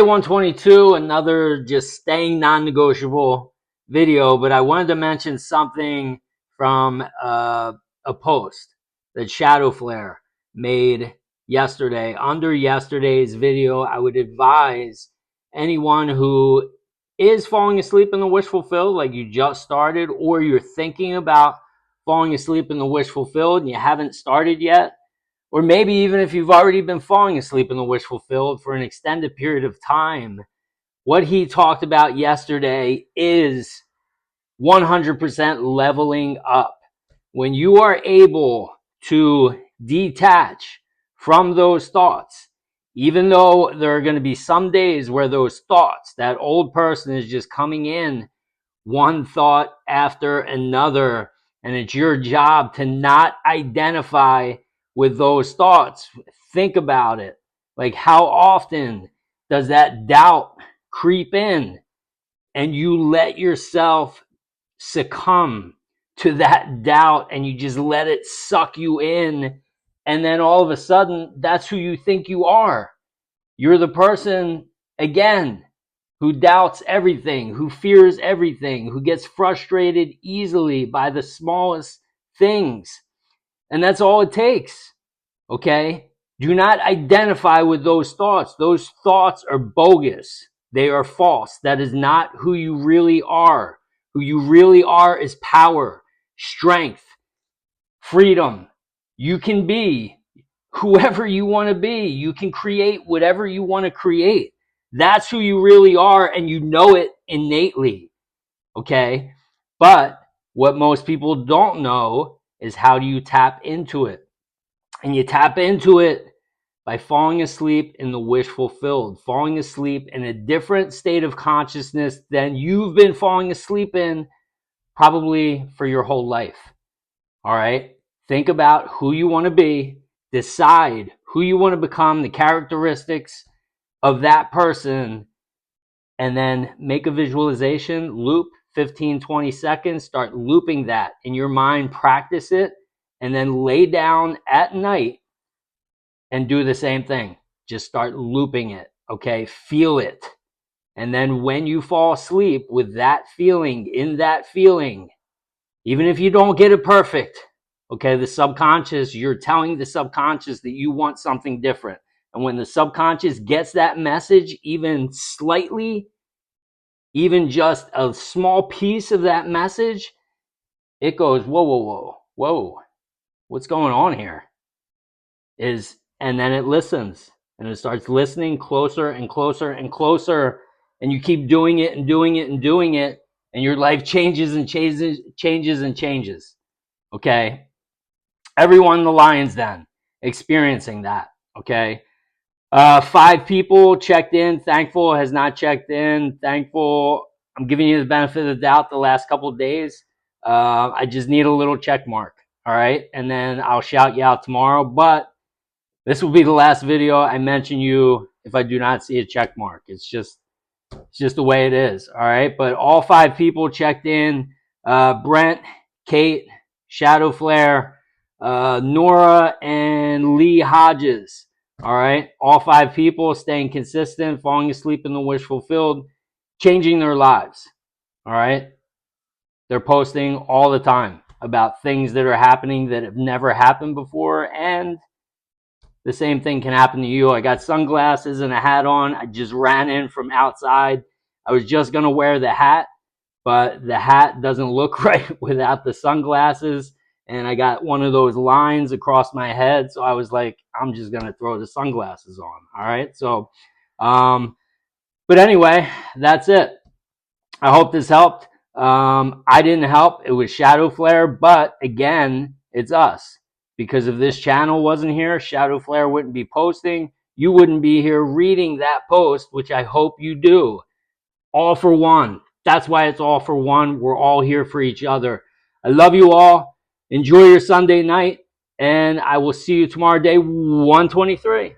122, another just staying non-negotiable video, but I wanted to mention something from a post that Shadow Flare made yesterday. Under yesterday's video, I would advise anyone who is falling asleep in the wish fulfilled, like you just started, or you're thinking about falling asleep in the wish fulfilled and you haven't started yet, or maybe even if you've already been falling asleep in the wish fulfilled for an extended period of time, what he talked about yesterday is 100% leveling up. When you are able to detach from those thoughts, even though there are going to be some days where those thoughts, that old person is just coming in one thought after another, and it's your job to not identify with those thoughts. Think about it. Like, how often does that doubt creep in and you let yourself succumb to that doubt and you just let it suck you in, and then all of a sudden that's who you think you are. You're the person, again, who doubts everything, who fears everything, who gets frustrated easily by the smallest things. And that's all it takes, okay? Do not identify with those thoughts. Those thoughts are bogus. They are false. That is not who you really are. Who you really are is power, strength, freedom. You can be whoever you want to be. You can create whatever you want to create. That's who you really are, and you know it innately, okay? But what most people don't know is, how do you tap into it? And you tap into it by falling asleep in the wish fulfilled, falling asleep in a different state of consciousness than you've been falling asleep in probably for your whole life. All right? Think about who you want to be, decide who you want to become, the characteristics of that person, and then make a visualization, loop 15-20 seconds, start looping that in your mind, practice it, and then lay down at night and do the same thing. Just start looping it, okay? Feel it. And then when you fall asleep with that feeling, in that feeling, even if you don't get it perfect, okay, the subconscious, you're telling the subconscious that you want something different. And when the subconscious gets that message, even slightly, even just a small piece of that message, it goes, whoa, whoa, whoa, whoa, what's going on here? And then it listens, and it starts listening closer and closer and closer, and you keep doing it and doing it and doing it, and your life changes and changes and changes. Okay? Everyone in the Lion's Den experiencing that. Okay? 5 people checked in. Thankful has not checked in. Thankful, I'm giving you the benefit of the doubt the last couple of days. I just need a little check mark. All right? And then I'll shout you out tomorrow. But this will be the last video I mention you if I do not see a check mark. It's just the way it is. All right? But all 5 people checked in. Brent, Kate, Shadow Flare, Nora, and Lee Hodges. All right, all 5 people staying consistent, falling asleep in the wish fulfilled, changing their lives. All right, they're posting all the time about things that are happening that have never happened before, and the same thing can happen to you. I got sunglasses and a hat on. I just ran in from outside. I was just gonna wear the hat, but the hat doesn't look right without the sunglasses. And I got one of those lines across my head. So I was like, I'm just going to throw the sunglasses on. All right. So, but anyway, that's it. I hope this helped. I didn't help. It was Shadow Flare. But again, it's us. Because if this channel wasn't here, Shadow Flare wouldn't be posting. You wouldn't be here reading that post, which I hope you do. All for one. That's why it's all for one. We're all here for each other. I love you all. Enjoy your Sunday night, and I will see you tomorrow, day 123.